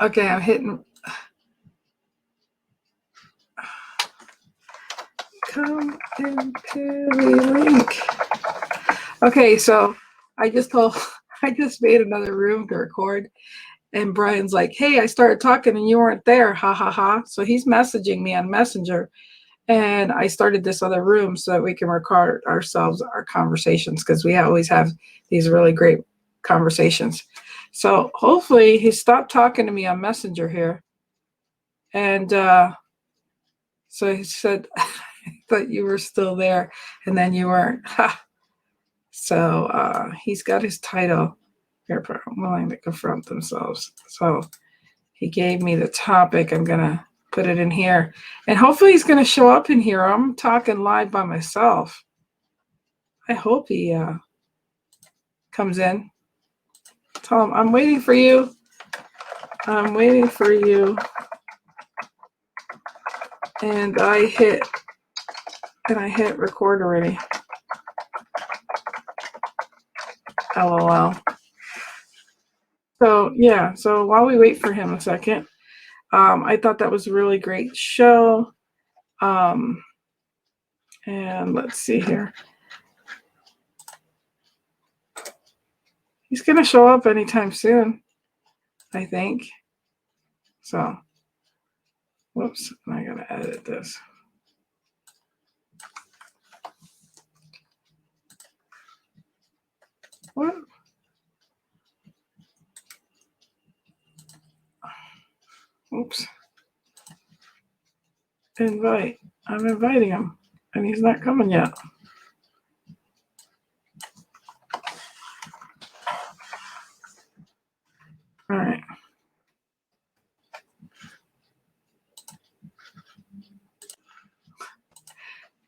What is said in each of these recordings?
Okay, I'm hitting. Come into the link. Okay, so I just made another room to record, and Brian's like, "Hey, I started talking and you weren't there, ha ha ha." So he's messaging me on Messenger, and I started this other room so that we can record ourselves, our conversations, because we always have these really great conversations. So hopefully he stopped talking to me on Messenger here, and so he said, "I thought you were still there, and then you weren't." Ha. So he's got his title here, willing to confront themselves. So he gave me the topic. I'm gonna put it in here, and hopefully he's gonna show up in here. I'm talking live by myself. I hope he comes in. Tell him I'm waiting for you. I'm waiting for you. And I hit record already. LOL. So yeah, so while we wait for him a second, I thought that was a really great show. And let's see here. He's gonna show up anytime soon, I think. So, whoops, I gotta edit this. What? Oops. Invite. I'm inviting him, and he's not coming yet. All right.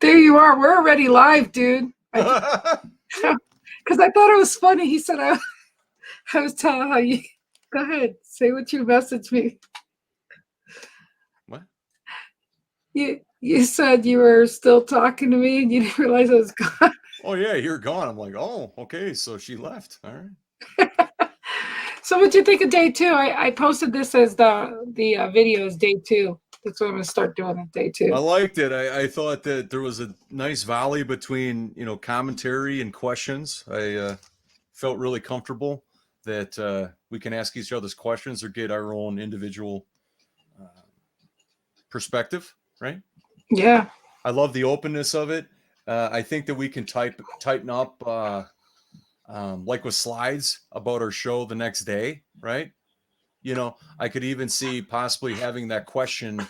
There you are. We're already live, dude. Because I thought it was funny. He said I was telling how you. Go ahead. Say what you messaged me. What? You said you were still talking to me and you didn't realize I was gone. Oh yeah, you're gone. I'm like, oh, okay, so she left. All right. So what'd you think of day 2? I posted this as the video is day 2. That's what I'm gonna start doing at day 2. I liked it. I thought that there was a nice valley between commentary and questions. I felt really comfortable that we can ask each other's questions or get our own individual perspective, right? Yeah. I love the openness of it. I think that we can tighten up, like with slides about our show the next day, right? I could even see possibly having that question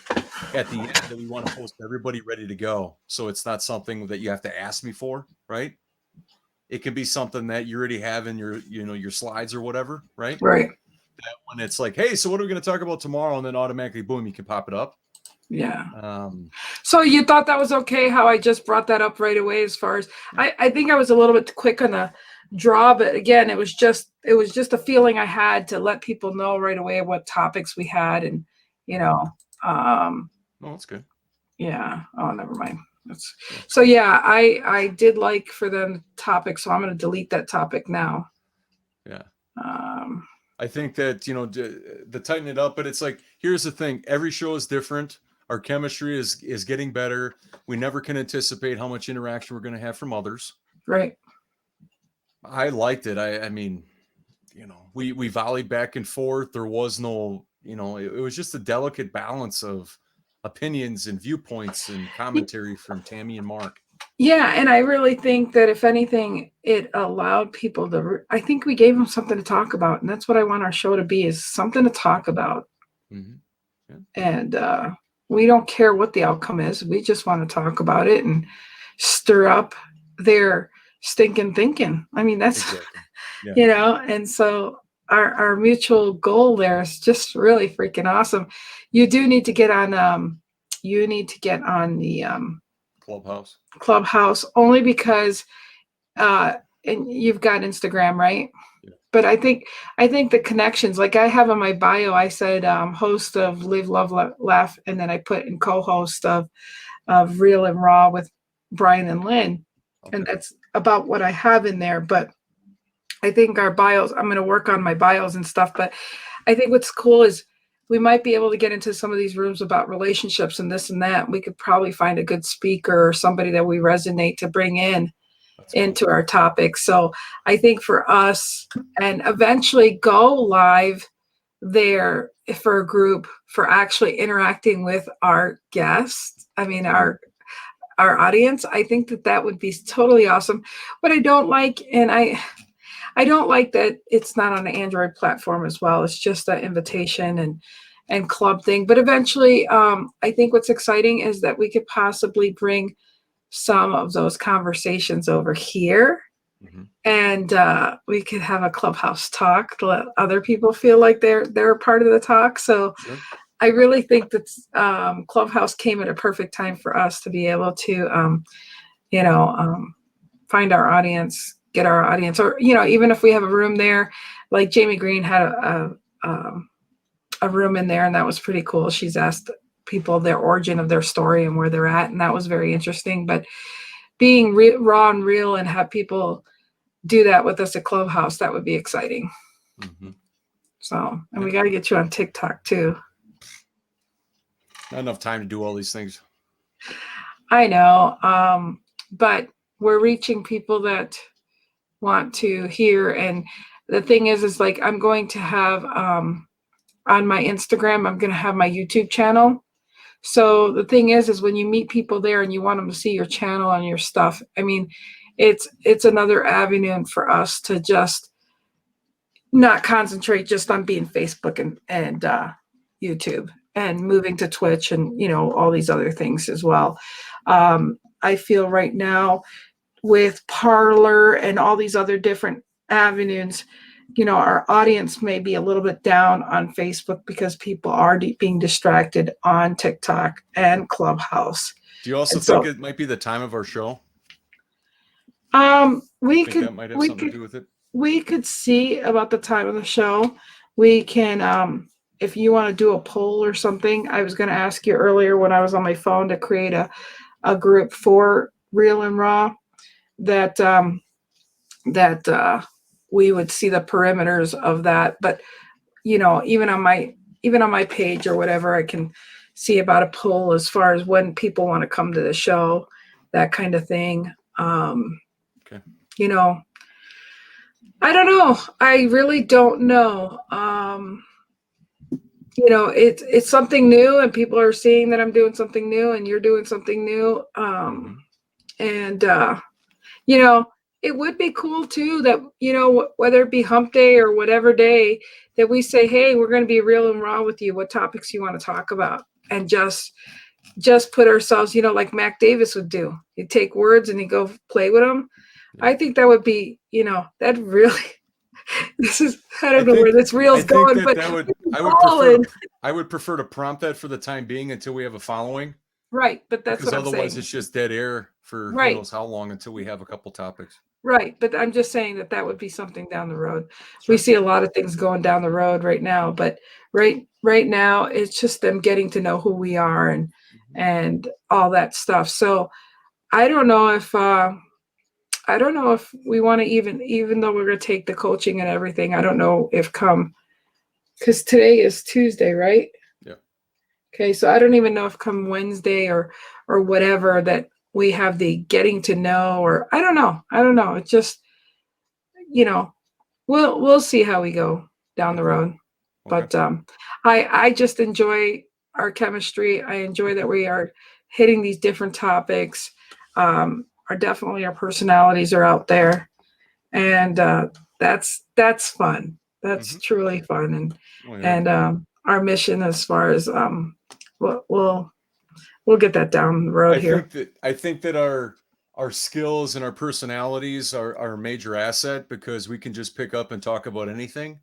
at the end that we want to post everybody ready to go. So it's not something that you have to ask me for, right? It can be something that you already have in your slides or whatever, right? Right. That when it's like, hey, so what are we going to talk about tomorrow? And then automatically, boom, you can pop it up. Yeah. So you thought that was okay how I just brought that up right away as far as I think I was a little bit quick on the draw, but again, it was just a feeling I had to let people know right away what topics we had, and oh, that's good. Yeah. Oh, never mind. So yeah, I did like for them topic, so I'm going to delete that topic now. Yeah. I think that the tighten it up, but it's like, here's the thing: every show is different. Our chemistry is getting better. We never can anticipate how much interaction we're going to have from others. Right. I liked it. I mean, we volleyed back and forth. There was no, it was just a delicate balance of opinions and viewpoints and commentary from Tammy and Mark. Yeah, and I really think that if anything, it allowed people to. I think we gave them something to talk about, and that's what I want our show to be: is something to talk about. Mm-hmm. Yeah. And we don't care what the outcome is. We just want to talk about it and stir up their stinking thinking. I mean, that's exactly. Yeah. And so our mutual goal there is just really freaking awesome. You do need to get on. You need to get on the Clubhouse only because and you've got Instagram, right? Yeah. But I think the connections, like I have on my bio, I said host of Live, Love, Laugh, and then I put in co-host of Real and Raw with Brian and Lynn. Okay. And that's about what I have in there. But I think our bios, I'm going to work on my bios and stuff. But I think what's cool is we might be able to get into some of these rooms about relationships and this and that. We could probably find a good speaker or somebody that we resonate to bring in into our topic. So I think for us, and eventually go live there for a group for actually interacting with our guests. I mean, our audience. I think that would be totally awesome. But I don't like, and I don't like that it's not on an Android platform as well. It's just an invitation and club thing. But eventually, I think what's exciting is that we could possibly bring some of those conversations over here, and we could have a clubhouse talk to let other people feel like they're a part of the talk. So I really think that Clubhouse came at a perfect time for us to be able to, find our audience, get our audience, or even if we have a room there, like Jamie Green had a room in there, and that was pretty cool. She's asked people their origin of their story and where they're at, and that was very interesting. But being raw and real and have people do that with us at Clubhouse, that would be exciting. So, and we got to get you on TikTok too. Not enough time to do all these things. I know, but we're reaching people that want to hear. And the thing is like, I'm going to have on my Instagram, I'm going to have my YouTube channel. So the thing is when you meet people there and you want them to see your channel and your stuff, I mean, it's another avenue for us to just not concentrate just on being Facebook and YouTube, and moving to Twitch and, all these other things as well. I feel right now with Parler and all these other different avenues, our audience may be a little bit down on Facebook because people are being distracted on TikTok and Clubhouse. Do you also think it might be the time of our show? That might have something to do with it. We could see about the time of the show. We can, if you want to do a poll or something, I was going to ask you earlier when I was on my phone to create a group for Real and Raw that we would see the perimeters of that. But, even on my page or whatever, I can see about a poll as far as when people want to come to the show, that kind of thing. I don't know. I really don't know. It's something new, and people are seeing that I'm doing something new and you're doing something new. And it would be cool too that, whether it be hump day or whatever day, that we say, hey, we're going to be real and raw with you. What topics you want to talk about? And just put ourselves, like Mac Davis would do. He'd take words and he'd go play with them. I think that would be, that really, I don't know where this reel's going, but I would prefer to prompt that for the time being until we have a following. Right. But that's because what I'm saying. Otherwise it's just dead air for who knows how long until we have a couple topics. Right. But I'm just saying that would be something down the road. Sure. We see a lot of things going down the road right now, but right now it's just them getting to know who we are and all that stuff. So I don't know if we want to even though we're going to take the coaching and everything, I don't know if because today is Tuesday, right? Yeah. Okay. So I don't even know if come Wednesday or whatever that we have the getting to know, or I don't know. It's just, we'll see how we go down the road. Okay. But I just enjoy our chemistry. I enjoy that we are hitting these different topics. Our personalities are out there, and that's fun. That's truly fun, and our mission as far as we'll get that down the road here. I think that our skills and our personalities are a major asset, because we can just pick up and talk about anything.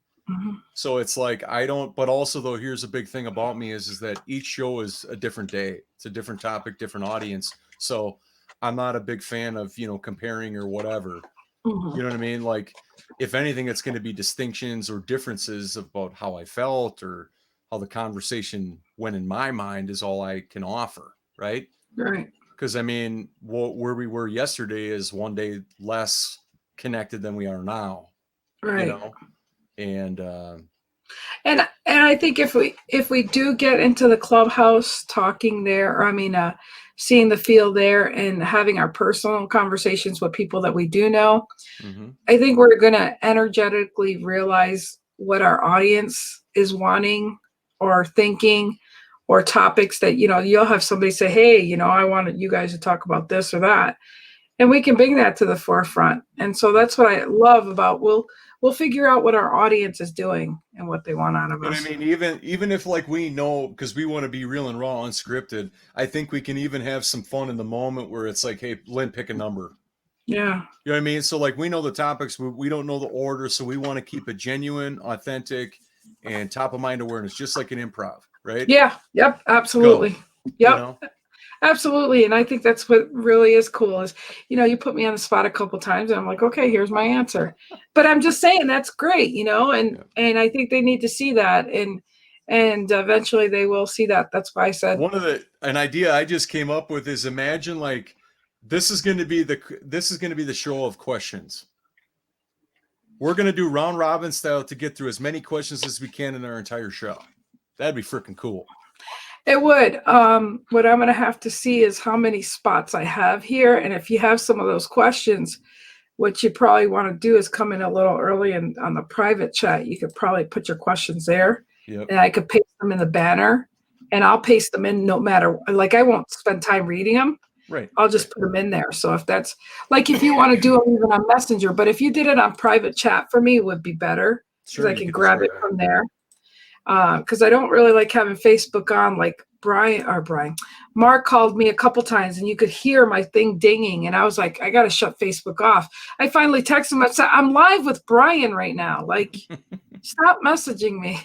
So it's like but also though, here's a big thing about me is that each show is a different day. It's a different topic, different audience. So I'm not a big fan of, comparing or whatever. You know what I mean? Like, if anything, it's going to be distinctions or differences about how I felt or how the conversation went in my mind is all I can offer. Right. Right. Because I mean, where we were yesterday is one day less connected than we are now. Right. And And I think if we do get into the clubhouse talking there, or I mean, seeing the field there and having our personal conversations with people that we do know, Mm-hmm. I think we're going to energetically realize what our audience is wanting or thinking, or topics that, you'll have somebody say, hey, I wanted you guys to talk about this or that. And we can bring that to the forefront. And so that's what I love about, we'll figure out what our audience is doing and what they want out of And us. I mean, even if like we know, because we want to be real and raw, unscripted, I think we can even have some fun in the moment where it's like, hey, Lynn, pick a number. Yeah. You know what I mean? So like we know the topics, we don't know the order, so we want to keep it genuine, authentic, and top of mind awareness, just like an improv, right? Yeah. Yep. Absolutely. Go. Yep. Absolutely. And I think that's what really is cool is, you put me on the spot a couple times and I'm like, okay, here's my answer. But I'm just saying that's great, and I think they need to see that, and eventually they will see that. That's why I said An idea I just came up with is, imagine like this is going to be the show of questions. We're going to do round robin style to get through as many questions as we can in our entire show. That'd be freaking cool. It would. What I'm going to have to see is how many spots I have here. And if you have some of those questions, what you probably want to do is come in a little early, and on the private chat, you could probably put your questions there. Yep. And I could paste them in the banner, and I'll paste them in no matter, like, I won't spend time reading them. Right. I'll just put them in there. So if that's like, if you want to do them even on Messenger, but if you did it on private chat for me, it would be better, because I can grab it from there. Because I don't really like having Facebook on. Like Mark called me a couple times and you could hear my thing dinging, and I was like, I got to shut Facebook off. I finally texted him. I said, I'm live with Brian right now. Like, stop messaging me.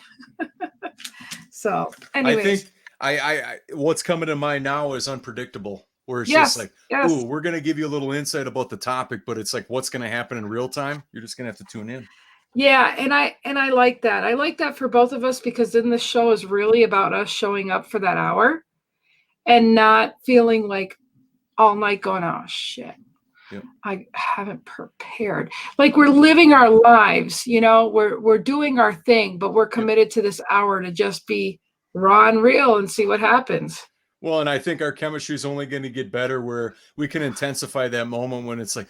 So anyways. I think I what's coming to mind now is unpredictable, where it's just like, ooh, we're going to give you a little insight about the topic, but it's like, what's going to happen in real time? You're just going to have to tune in. Yeah, and I like that. I like that for both of us, because then the show is really about us showing up for that hour and not feeling like all night going, oh shit, I haven't prepared. Like, we're living our lives, we're doing our thing, but we're committed to this hour to just be raw and real and see what happens. Well, and I think our chemistry is only going to get better where we can intensify that moment when it's like,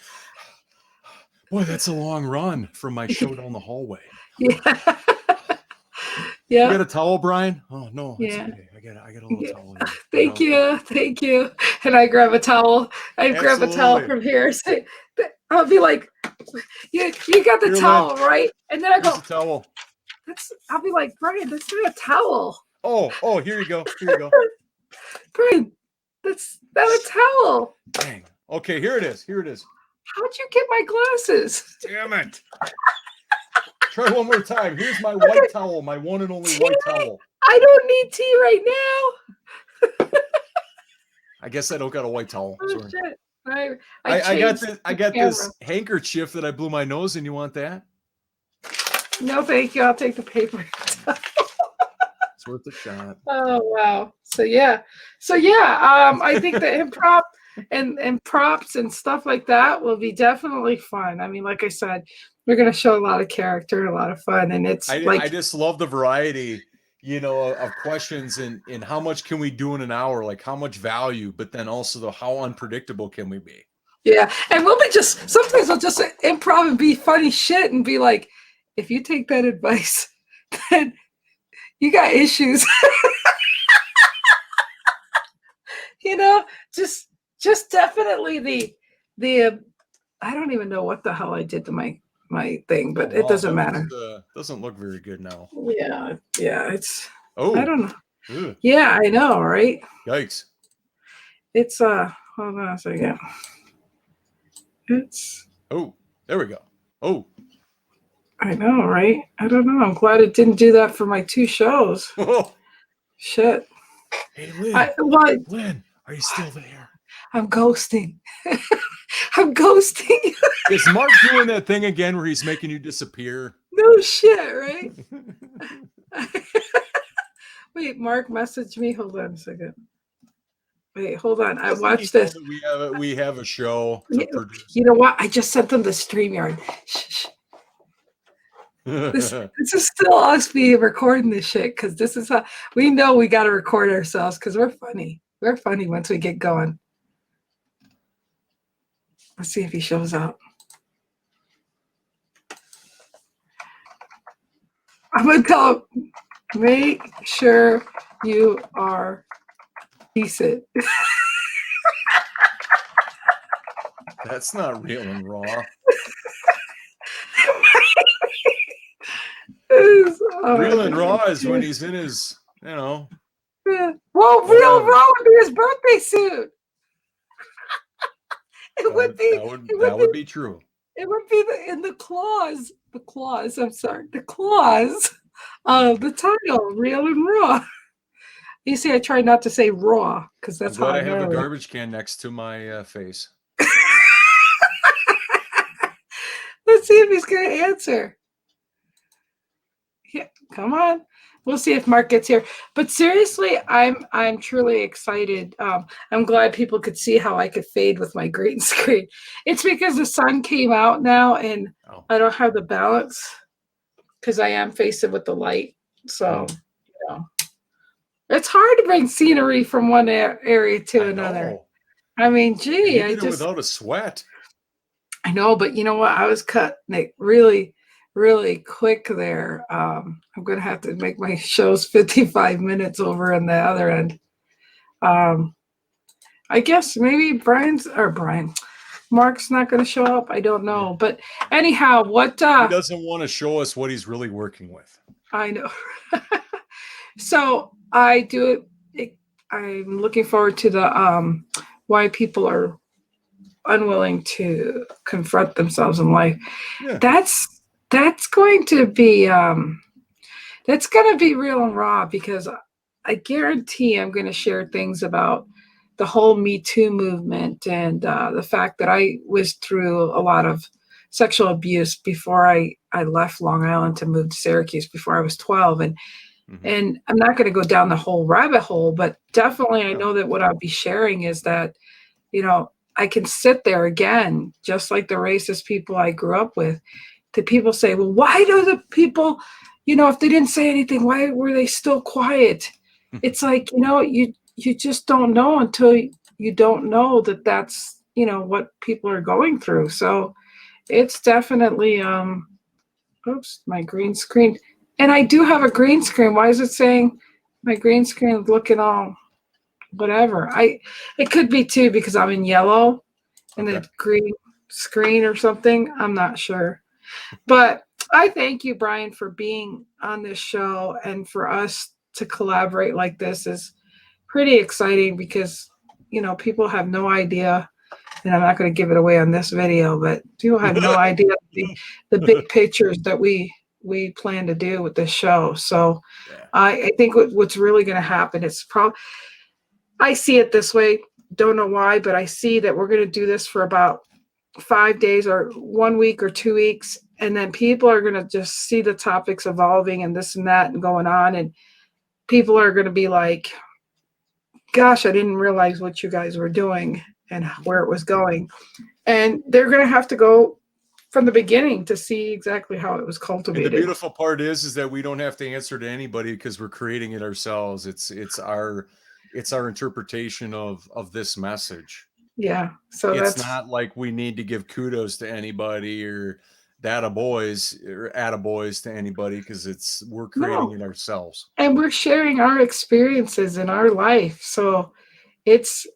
boy, that's a long run from my show down the hallway. Yeah. Yeah. You got a towel, Brian? Oh no, it's okay. I got a little towel here. Thank you. And I grab a towel. Grab a towel from here. So I'll be like, you got the towel, right? And then I go, towel. I'll be like, Brian, that's not a towel. Oh, here you go. Brian, that's not a towel. Dang. Okay, here it is. How'd you get my glasses? Damn it. Try one more time. Here's my white towel, my one and only white towel. I don't need tea right now. I guess I don't got a white towel. Oh, sorry. Shit. I got this handkerchief that I blew my nose in. You want that? No, thank you. I'll take the paper. It's worth a shot. Oh wow. So yeah. I think the improv and props and stuff like that will be definitely fun. I mean, like I said, we're going to show a lot of character and a lot of fun, and I just love the variety, of questions and how much can we do in an hour, like how much value, but then also how unpredictable can we be? Yeah, and sometimes we'll just improv and be funny shit and be like, if you take that advice, then you got issues. Just definitely the I don't even know what the hell I did to my thing, but it doesn't matter. Doesn't look very good now. Yeah, it's. Oh, I don't know. Ugh. Yeah, I know, right? Yikes! It's hold on a second. It's. Oh, there we go. Oh. I know, right? I don't know. I'm glad it didn't do that for my 2 shows. Oh. Shit. Hey, Lynn. Lynn, are you still there? I'm ghosting. I'm ghosting. Is Mark doing that thing again where he's making you disappear? No shit, right? Wait, Mark messaged me. Hold on a second. Wait, hold on. I watched this. We have a show to produce. You know what? I just sent them the StreamYard. Shh. This is still us being recording this shit because this is how we know we got to record ourselves because we're funny. We're funny once we get going. Let's see if he shows up. I'm gonna tell him, make sure you are decent. That's not real and raw. Real and raw is when he's in his, you know. Yeah. Well, real raw would be his birthday suit. It would be. That would be true. It would be in the clause. The clause. I'm sorry. The clause of the title, real and raw. You see, I try not to say raw because that's I'm glad how I have a garbage can next to my face. Let's see if he's going to answer. Yeah, come on. We'll see if Mark gets here. But seriously, I'm truly excited. I'm glad people could see how I could fade with my green screen. It's because the sun came out now, and I don't have the balance because I am facing with the light. So, you know, it's hard to bring scenery from one area to another. I mean, gee, you did it without a sweat. I know, but you know what? I was cut really, really quick there. I'm going to have to make my shows 55 minutes over on the other end. I guess maybe Mark's not going to show up. I don't know. But anyhow, what? He doesn't want to show us what he's really working with. I know. So I do it. I'm looking forward to the why people are unwilling to confront themselves in life. Yeah. That's going to be real and raw because I guarantee I'm going to share things about the whole Me Too movement and the fact that I was through a lot of sexual abuse before I left Long Island to move to Syracuse before I was 12. And I'm not going to go down the whole rabbit hole, but definitely I know that what I'll be sharing is that, you know, I can sit there again, just like the racist people I grew up with, to people say, well, why do the people, you know, if they didn't say anything, why were they still quiet? It's like, you know, you just don't know until you don't know that that's, you know, what people are going through. So it's definitely, oops, my green screen. And I do have a green screen. Why is it saying my green screen is looking all whatever? It could be too because I'm in yellow and the green screen or something. I'm not sure. But I thank you, Brian, for being on this show, and for us to collaborate like this is pretty exciting because, you know, people have no idea, and I'm not going to give it away on this video, but people have no idea the big pictures that we plan to do with this show. So I think what's really going to happen is I see it this way. Don't know why, but I see that we're going to do this for about 5 days or 1 week or 2 weeks. And then people are going to just see the topics evolving and this and that and going on. And people are going to be like, gosh, I didn't realize what you guys were doing and where it was going. And they're going to have to go from the beginning to see exactly how it was cultivated. And the beautiful part is that we don't have to answer to anybody because we're creating it ourselves. It's our interpretation of this message. Yeah. So it's not like we need to give kudos to anybody or attaboys to anybody because we're creating it ourselves. And we're sharing our experiences in our life. So it's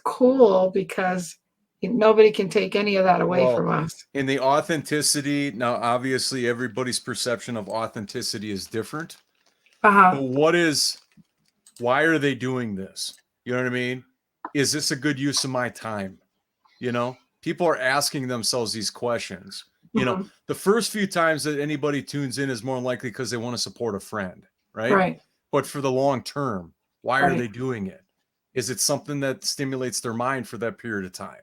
cool because nobody can take any of that away from us. In the authenticity, now obviously everybody's perception of authenticity is different. But why are they doing this? You know what I mean? Is this a good use of my time? You know, people are asking themselves these questions. You know, the first few times that anybody tunes in is more likely because they want to support a friend, right? Right. But for the long term, why are they doing it? Is it something that stimulates their mind for that period of time?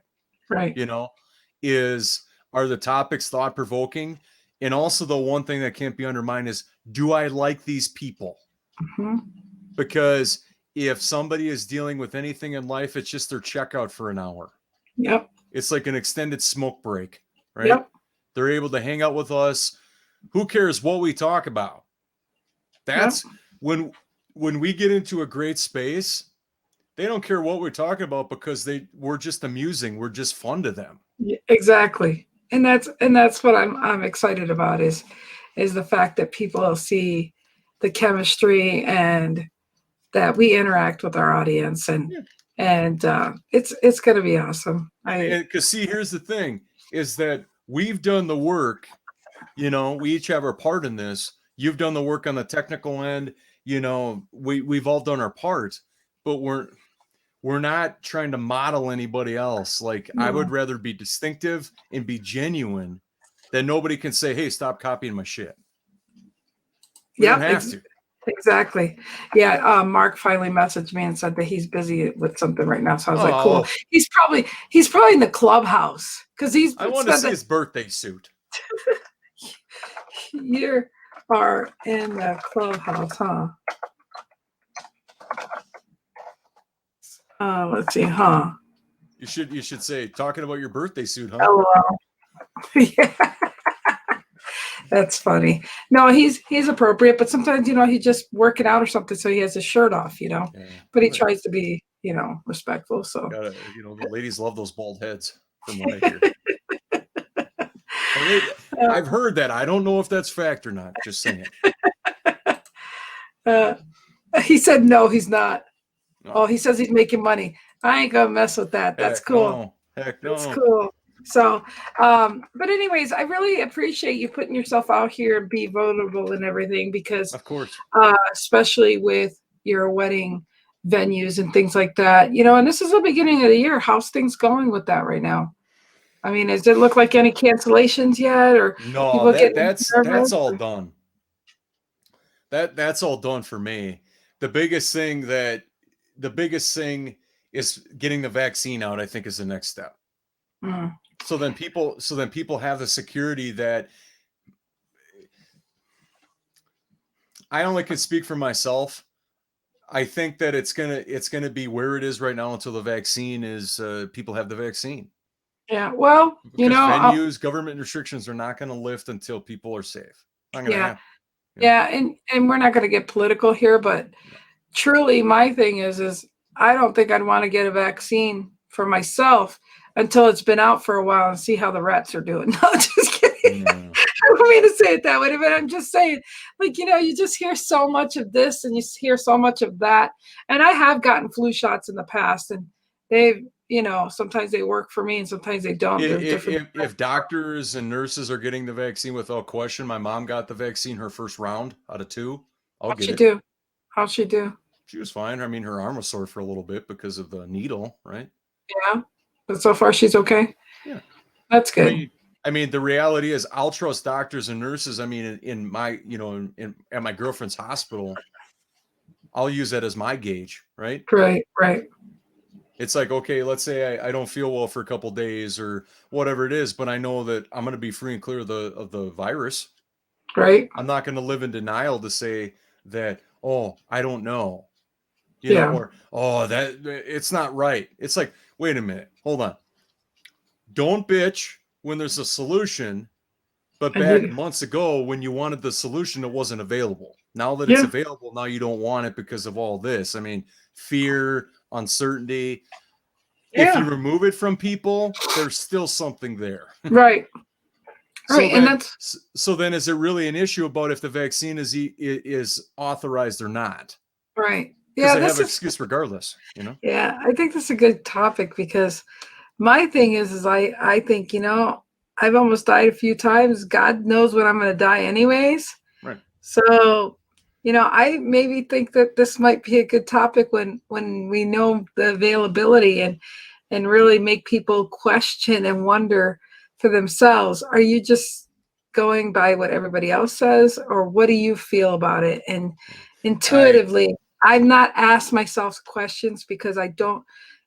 Right. You know, are the topics thought-provoking? And also the one thing that can't be undermined is, do I like these people? Because if somebody is dealing with anything in life, it's just their checkout for an hour. Yep. It's like an extended smoke break, right? Yep. They're able to hang out with us, Who cares what we talk about? That's when we get into a great space, they don't care what we're talking about because we're just amusing. We're just fun to them. Yeah, exactly. And that's what I'm excited about is the fact that people see the chemistry and that we interact with our audience and it's going to be awesome. Because see, here's the thing is that we've done the work, we each have our part in this. You've done the work on the technical end, we've all done our part, but we're not trying to model anybody else. Like I would rather be distinctive and be genuine than nobody can say, hey, stop copying my shit. We don't have to. Exactly. Yeah. Mark finally messaged me and said that he's busy with something right now. So I was like, cool. He's probably in the clubhouse because I want to see his birthday suit. You are in the clubhouse, huh? Let's see, huh? You should say talking about your birthday suit, huh? LOL. Yeah. That's funny. No, he's appropriate, but sometimes he's just working out or something, so he has his shirt off, Yeah. But he tries to be, respectful. So the ladies love those bald heads, from what I hear. I've heard that. I don't know if that's fact or not. Just saying. He said no, he's not. No. Oh, he says he's making money. I ain't gonna mess with that. That's cool. No. Heck no. That's cool. So, but anyways, I really appreciate you putting yourself out here and be vulnerable and everything because, of course, especially with your wedding venues and things like that, and this is the beginning of the year. How's things going with that right now? I mean, does it look like any cancellations yet, or no? That's all done. That's all done for me. The biggest thing is getting the vaccine out. I think is the next step. Mm. So then people have the security that I only can speak for myself. I think that it's gonna be where it is right now until the vaccine is people have the vaccine. Yeah, well, because venues, government restrictions are not going to lift until people are safe. Not going to happen. Yeah, and we're not going to get political here, but truly, my thing is I don't think I'd want to get a vaccine for myself until it's been out for a while and see how the rats are doing. No, just kidding. No. I don't mean to say it that way, but I'm just saying, like, you just hear so much of this and you hear so much of that. And I have gotten flu shots in the past, and they've, sometimes they work for me and sometimes they don't. If doctors and nurses are getting the vaccine without question, my mom got the vaccine her first round out of 2. How'd she do? How'd she do? She was fine. I mean, her arm was sore for a little bit because of the needle, right? Yeah. But so far she's okay? Yeah. That's good. I mean, the reality is I'll trust doctors and nurses. I mean, in my, at my girlfriend's hospital, I'll use that as my gauge, right? Right. It's like, okay, let's say I don't feel well for a couple of days or whatever it is, but I know that I'm going to be free and clear of the virus. Right. I'm not going to live in denial to say that, oh, I don't know, or, oh, that it's not right. It's like, wait a minute, hold on. Don't bitch when there's a solution, but back months ago when you wanted the solution, it wasn't available. Now that it's available, now you don't want it because of all this. I mean, fear, uncertainty. If you remove it from people, there's still something there. Right. So then is it really an issue about if the vaccine is authorized or not? Right. Yeah. Because they have an excuse regardless, Yeah, I think that's a good topic because my thing is I think, I've almost died a few times. God knows when I'm going to die anyways. Right. So, I maybe think that this might be a good topic when we know the availability and really make people question and wonder for themselves. Are you just going by what everybody else says, or what do you feel about it? And intuitively, I've not asked myself questions because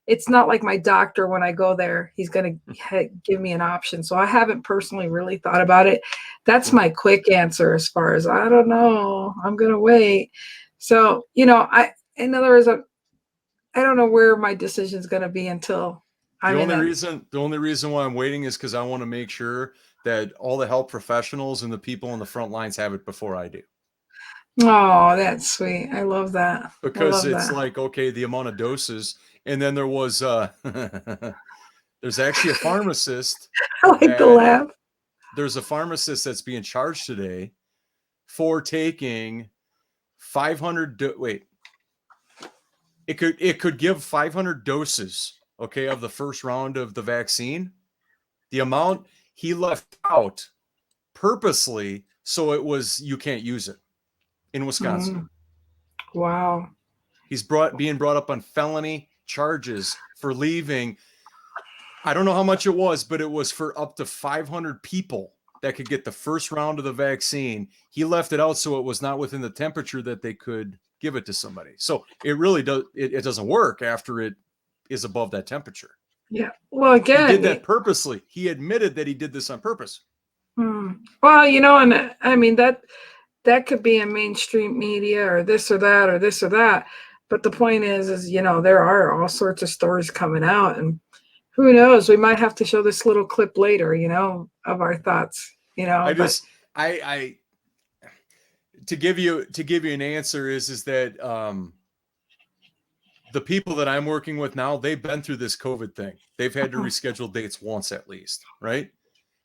it's not like my doctor when I go there, he's going to give me an option. So I haven't personally really thought about it. That's my quick answer as far as, I don't know, I'm going to wait. So, in other words, I don't know where my decision is going to be until the only reason why I'm waiting is because I want to make sure that all the health professionals and the people on the front lines have it before I do. Oh, that's sweet. I love that. Because it's like, okay, the amount of doses. And then there was there's actually a pharmacist I like the laugh. There's a pharmacist that's being charged today for taking 500 it could give 500 doses, okay, of the first round of the vaccine. The amount he left out purposely, so you can't use it in Wisconsin. Wow. He's being brought up on felony charges for leaving. I don't know how much it was, but it was for up to 500 people that could get the first round of the vaccine. He left it out so it was not within the temperature that they could give it to somebody. So it really does. It doesn't work after it is above that temperature. Yeah. Well, again, he did that purposely. He admitted that he did this on purpose. Well, and I mean that could be in mainstream media or this or that or this or that. But the point is there are all sorts of stories coming out, and who knows, we might have to show this little clip later, of our thoughts, I to give you an answer is that the people that I'm working with now, they've been through this COVID thing. They've had to reschedule dates once at least, right?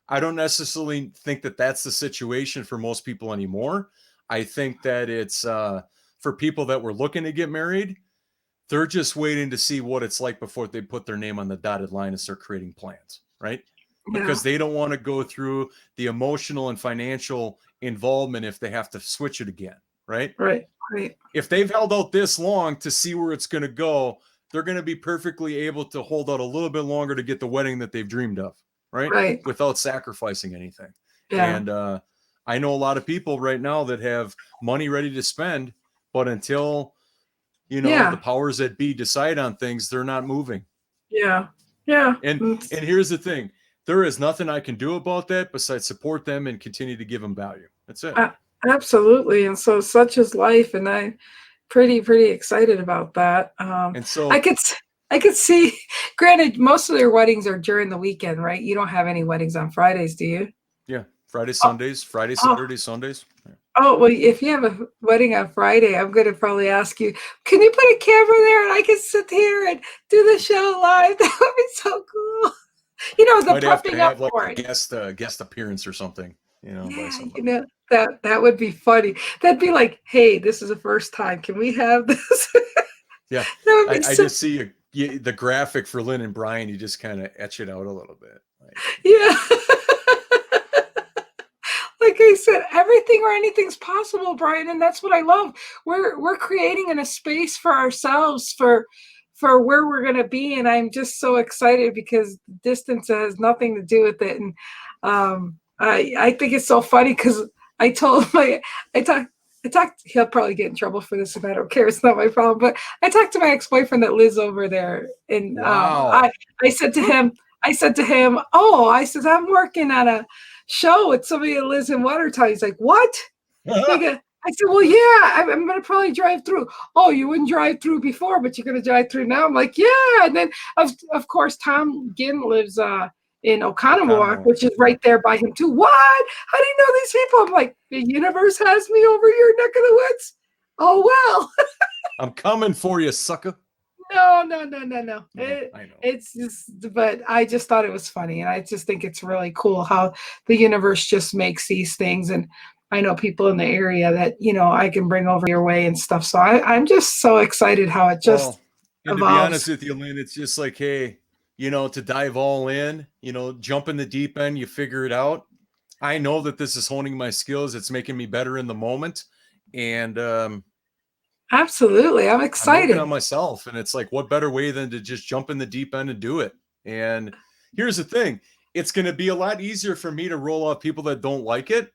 I don't necessarily think that that's the situation for most people anymore. I think that it's for people that were looking to get married, they're just waiting to see what it's like before they put their name on the dotted line and start creating plans, right? Yeah. Because they don't want to go through the emotional and financial involvement if they have to switch it again, right? Right. If they've held out this long to see where it's going to go, they're going to be perfectly able to hold out a little bit longer to get the wedding that they've dreamed of, right? Without sacrificing anything. Yeah. And I know a lot of people right now that have money ready to spend, but until the powers that be decide on things, they're not moving. Yeah. And here's the thing. There is nothing I can do about that besides support them and continue to give them value. That's it. Absolutely. And so such is life. And I'm pretty excited about that. And so I could see, granted, most of their weddings are during the weekend, right? You don't have any weddings on Fridays, do you? Yeah. Fridays, Sundays, Saturdays, Sundays. Yeah. Oh, well, if you have a wedding on Friday, I'm going to probably ask you, can you put a camera there and I can sit here and do the show live? That would be so cool. The might prepping have up for it. Guest appearance or something, by somebody. That would be funny. That'd be like, hey, this is the first time. Can we have this? Yeah. I just see the graphic for Lynn and Brian. You just kind of etch it out a little bit. Yeah. Like I said, everything or anything's possible, Brian, and that's what I love. We're creating a space for ourselves for where we're going to be, and I'm just so excited because distance has nothing to do with it. And I think it's so funny because I talked. He'll probably get in trouble for this, and I don't care. It's not my problem. But I talked to my ex-boyfriend that lives over there, and wow. I said to him, oh, I said, I'm working on a show with somebody that lives in Watertown. He's like, what? I said, well, yeah, I'm going to probably drive through. Oh, you wouldn't drive through before, but you're going to drive through now? I'm like, yeah. And then, of course, Tom Ginn lives in Oconomowoc, which is right there by him, too. What? How do you know these people? I'm like, the universe has me over your neck of the woods. Oh, well. I'm coming for you, sucker. No. I know. It's just, but I just thought it was funny. And I just think it's really cool how the universe just makes these things. And I know people in the area that, I can bring over your way and stuff. So I'm just so excited how it just and evolves. To be honest with you, Lynn, it's just like, hey, to dive all in, jump in the deep end, you figure it out. I know that this is honing my skills. It's making me better in the moment. And absolutely. I'm excited. I'm working on myself. And it's like, what better way than to just jump in the deep end and do it? And here's the thing. It's going to be a lot easier for me to roll off people that don't like it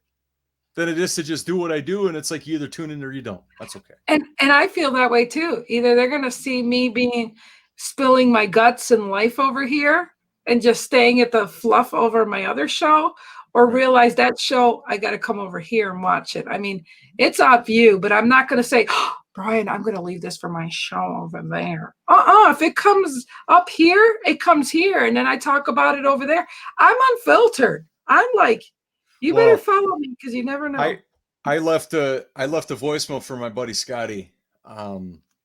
than it is to just do what I do. And it's like, you either tune in or you don't. That's okay. And I feel that way too. Either they're going to see me spilling my guts and life over here and just staying at the fluff over my other show, or realize that show, I got to come over here and watch it. I mean, it's off you, but I'm not going to say, oh, Brian, I'm going to leave this for my show over there. If it comes up here, it comes here. And then I talk about it over there. I'm unfiltered. I'm like, you better Well, follow me because you never know. I left a voicemail for my buddy Scotty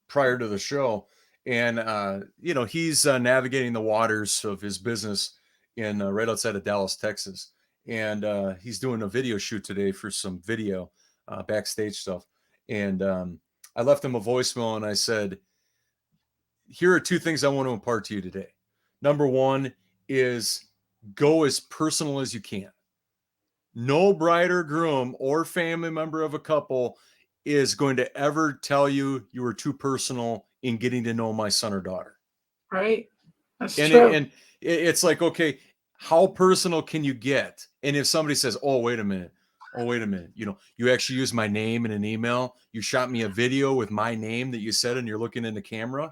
prior to the show, and he's navigating the waters of his business in right outside of Dallas, Texas, and he's doing a video shoot today for some video backstage stuff, and I left him a voicemail and I said, here are two things I want to impart to you today. Number one is go as personal as you can. No bride or groom or family member of a couple is going to ever tell you you were too personal in getting to know my son or daughter. Right. That's true. true. It's like, okay, how personal can you get? And if somebody says, oh, wait a minute. You actually use my name in an email. You shot me a video with my name that you said, and you're looking in the camera.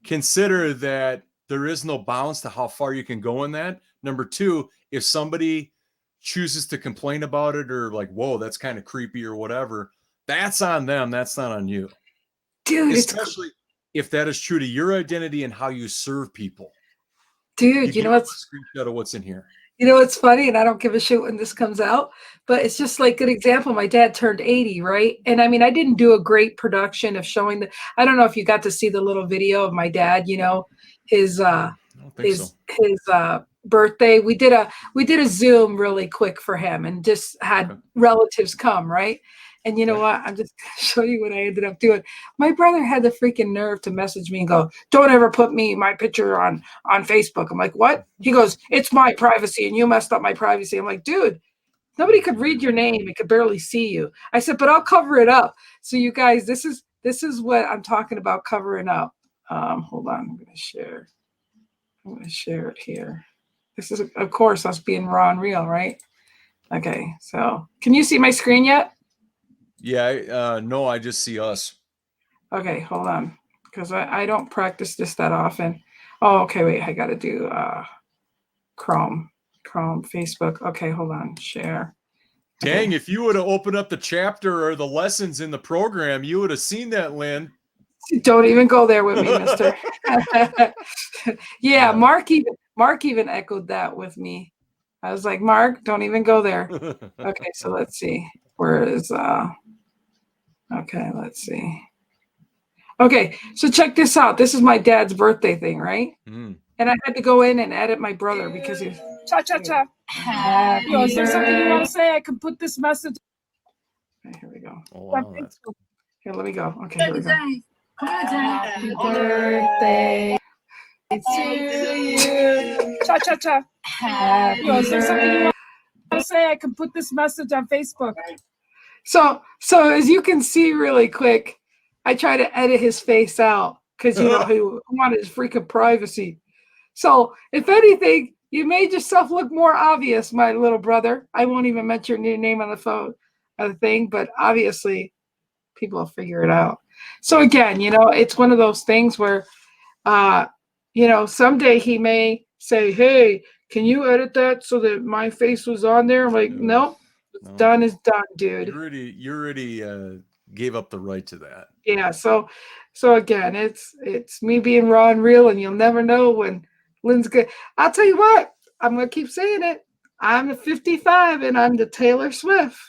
Consider that there is no bounds to how far you can go in that. Number two, if somebody chooses to complain about it or like, whoa, that's kind of creepy or whatever, that's on them. That's not on you. Dude, especially if that is true to your identity and how you serve people. Dude, you know what's a screenshot of what's in here. You know, it's funny, and I don't give a shit when this comes out, but it's just like an example. My dad turned 80, right? And I mean, I didn't do a great production of showing I don't know if you got to see the little video of my dad, his birthday. We did a Zoom really quick for him and just had relatives come, right? And you know what? I'm just going to show you what I ended up doing. My brother had the freaking nerve to message me and go, don't ever put my picture on Facebook. I'm like, what? He goes, it's my privacy and you messed up my privacy. I'm like, dude, nobody could read your name. It could barely see you. I said, but I'll cover it up. So you guys, this is what I'm talking about covering up. Hold on. I'm going to share it here. This is, of course, us being raw and real, right? Okay. So can you see my screen yet? Yeah, no, I just see us. Okay, hold on, because I don't practice this that often. Oh, okay, wait, I got to do Chrome, Facebook. Okay, hold on, share. Dang, if you would have opened up the chapter or the lessons in the program, you would have seen that, Lynn. Don't even go there with me, mister. Yeah, Mark even echoed that with me. I was like, Mark, don't even go there. Okay, so let's see. Where is okay, let's see. Okay, so check this out. This is my dad's birthday thing, right? And I had to go in and edit my brother because he was cha-cha-cha. Is there something you want to say? I can put this message. Okay, here we go. Oh, wow, here, let me go. Okay, here we go. Happy birthday to you. Cha-cha-cha. Is there something you want to say? I can put this message on Facebook. So as you can see really quick, I try to edit his face out because, he wanted his freaking privacy. So if anything, you made yourself look more obvious, my little brother. I won't even mention your name on the phone or the thing, but obviously people will figure it out. So again, it's one of those things where, someday he may say, hey, can you edit that so that my face was on there? I'm like, nope. Done is done, dude. You already gave up the right to that. Yeah. So again, it's me being raw and real, and you'll never know when Lynn's good. I'll tell you what, I'm gonna keep saying it. I'm at 55, and I'm the Taylor Swift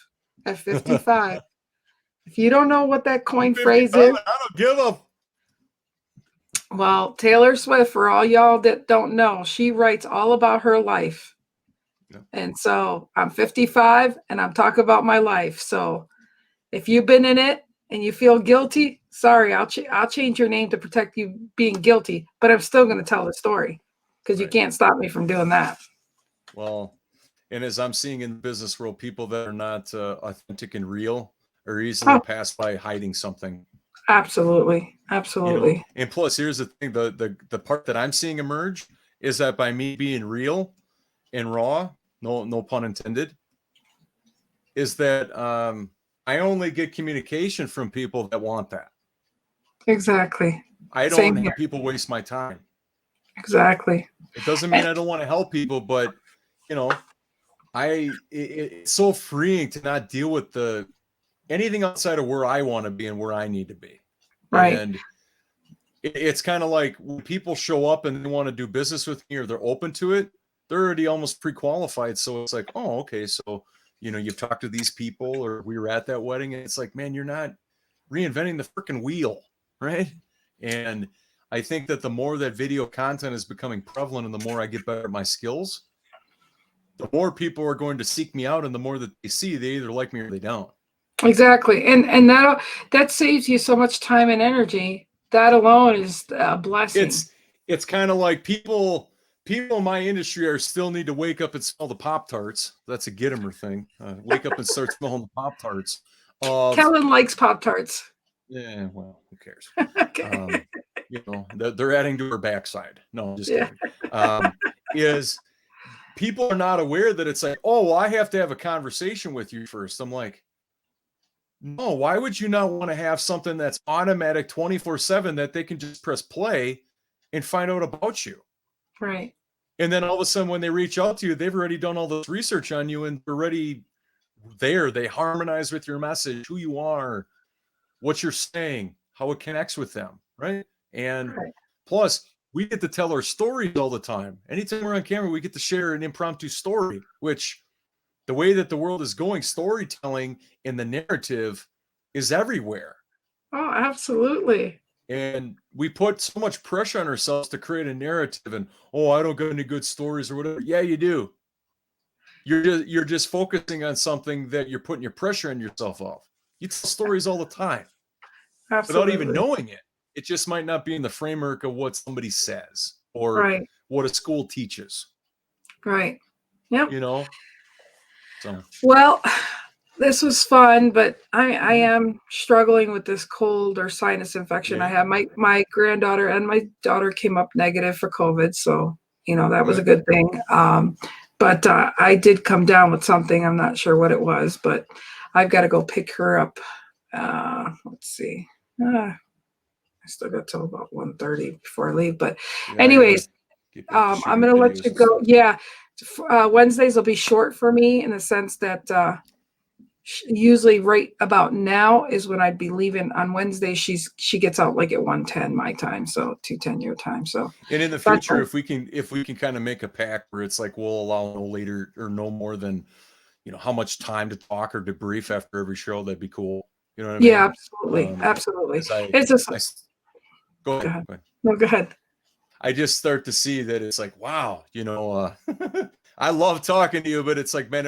at 55. If you don't know what that coin phrase is, I don't give up. Well, Taylor Swift, for all y'all that don't know, she writes all about her life. And so I'm 55 and I'm talking about my life. So if you've been in it and you feel guilty, sorry, I'll change your name to protect you being guilty, but I'm still going to tell the story because you can't stop me from doing that. Well, and as I'm seeing in the business world, people that are not authentic and real are easily passed by hiding something. Absolutely. And plus, here's the thing, the part that I'm seeing emerge is that by me being real and raw, no pun intended, is that I only get communication from people that want that. Exactly. I don't have people waste my time. Exactly. It doesn't mean I don't want to help people, but it's so freeing to not deal with anything outside of where I want to be and where I need to be. Right. And it's kind of like when people show up and they want to do business with me or they're open to it, they're already almost pre-qualified. So it's like, oh, okay. So, you've talked to these people, or we were at that wedding, and it's like, man, you're not reinventing the freaking wheel. Right. And I think that the more that video content is becoming prevalent and the more I get better at my skills, the more people are going to seek me out, and the more that they see, they either like me or they don't. Exactly. And that saves you so much time and energy. That alone is a blessing. It's kind of like people in my industry are still need to wake up and smell the Pop-Tarts. That's a Gittimer thing. Wake up and start smelling the Pop-Tarts. Kellen likes Pop-Tarts. Yeah, well, who cares? Okay. They're adding to her backside. No, I'm just kidding. Is people are not aware that it's like, oh, well, I have to have a conversation with you first. I'm like, no, why would you not want to have something that's automatic 24/7 that they can just press play and find out about you? Right. And then all of a sudden, when they reach out to you, they've already done all this research on you and they're already there. They harmonize with your message, who you are, what you're saying, how it connects with them. Right. And plus, we get to tell our stories all the time. Anytime we're on camera, we get to share an impromptu story, which the way that the world is going, storytelling in the narrative is everywhere. Oh, absolutely. And we put so much pressure on ourselves to create a narrative and, oh, I don't got any good stories or whatever. Yeah, you do. You're just focusing on something that you're putting your pressure on yourself off. You tell stories all the time. Absolutely. Without even knowing it. It just might not be in the framework of what somebody says or what a school teaches. Right. Yep. So. Well, this was fun, but I am struggling with this cold or sinus infection. I have my granddaughter and my daughter came up negative for COVID. So, that was a good thing. But I did come down with something. I'm not sure what it was, but I've got to go pick her up. Let's see. I still got till about 1:30 before I leave. But anyways, I'm going to let you go. Yeah. Wednesdays will be short for me in the sense that usually right about now is when I'd be leaving on Wednesday. She gets out like at 1:10 my time, so 2:10 your time. So, and in the future, if we can kind of make a pact where it's like we'll allow no later or no more than how much time to talk or debrief after every show, that'd be cool. You know what I mean? Yeah, absolutely. It's just go ahead. No, go ahead. I just start to see that it's like, wow, I love talking to you, but it's like, man,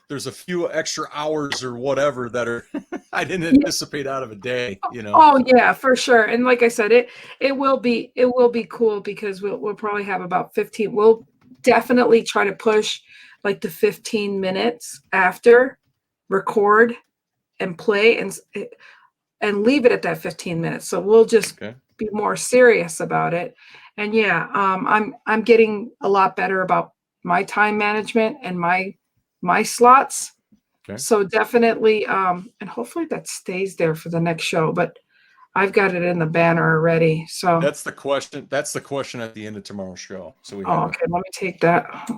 there's a few extra hours or whatever that are I didn't anticipate out of a day, Oh yeah, for sure. And like I said, it will be cool because we'll probably have about 15. We'll definitely try to push like the 15 minutes after record and play and leave it at that 15 minutes. So we'll just be more serious about it. And I'm getting a lot better about my time management and my slots. So definitely, and hopefully that stays there for the next show, but I've got it in the banner already. So that's the question. That's the question at the end of tomorrow's show. So let me take that.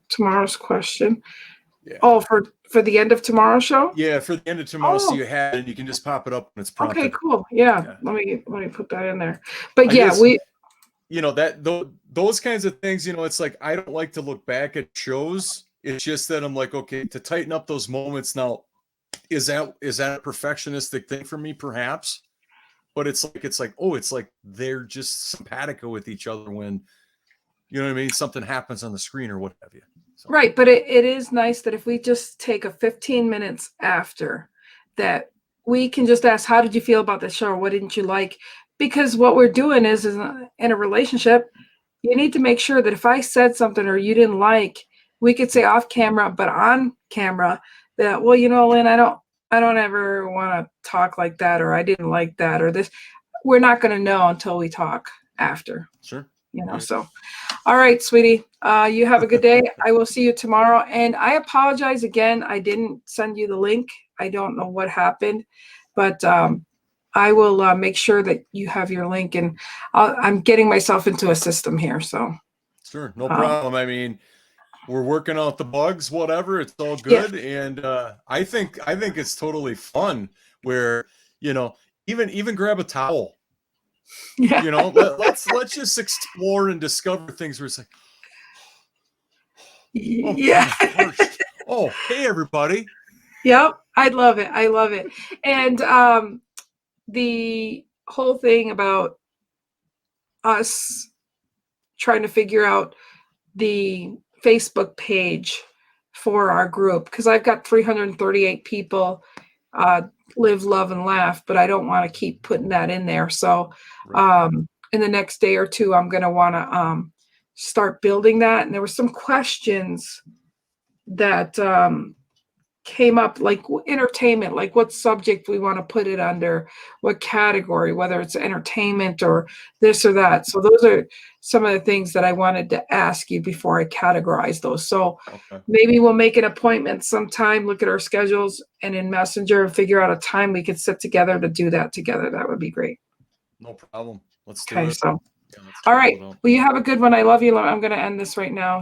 Tomorrow's question. Yeah. Oh, for the end of tomorrow's show? Yeah, for the end of tomorrow, so you have it and you can just pop it up when it's prompted. Okay, cool. Yeah. Let me put that in there. But those kinds of things, it's like I don't like to look back at shows. It's just that I'm like, okay, to tighten up those moments now, is that a perfectionistic thing for me? Perhaps. But it's like they're just simpatico with each other when, you know what I mean? Something happens on the screen or what have you. So. Right. But it is nice that if we just take a 15 minutes after that, we can just ask, how did you feel about the show? Or what didn't you like? Because what we're doing is in a relationship, you need to make sure that if I said something or you didn't like, we could say off camera, but on camera that, well, Lynn, I don't ever want to talk like that, or I didn't like that, or this. We're not going to know until we talk after. Sure. So, all right, sweetie, you have a good day. I will see you tomorrow. And I apologize again. I didn't send you the link. I don't know what happened, but I will make sure that you have your link, and I'm getting myself into a system here. So sure. No problem. I mean, we're working out the bugs, whatever. It's all good. Yeah. And I think it's totally fun where, even grab a towel. Yeah. Let's just explore and discover things where it's like, Yeah. Oh, hey everybody. Yep. I'd love it. I love it. And the whole thing about us trying to figure out the Facebook page for our group, because I've got 338 people live, love, and laugh, but I don't want to keep putting that in there. So in the next day or two, I'm going to want to start building that. And there were some questions that came up, like entertainment, like what subject we want to put it under, what category, whether it's entertainment or this or that. So those are some of the things that I wanted to ask you before I categorize those. So maybe we'll make an appointment sometime, look at our schedules and in Messenger and figure out a time we could sit together to do that together. That would be great. No problem. Let's do Okay, it. so Yeah, all right. Well, you have a good one. I love you. I'm going to end this right now.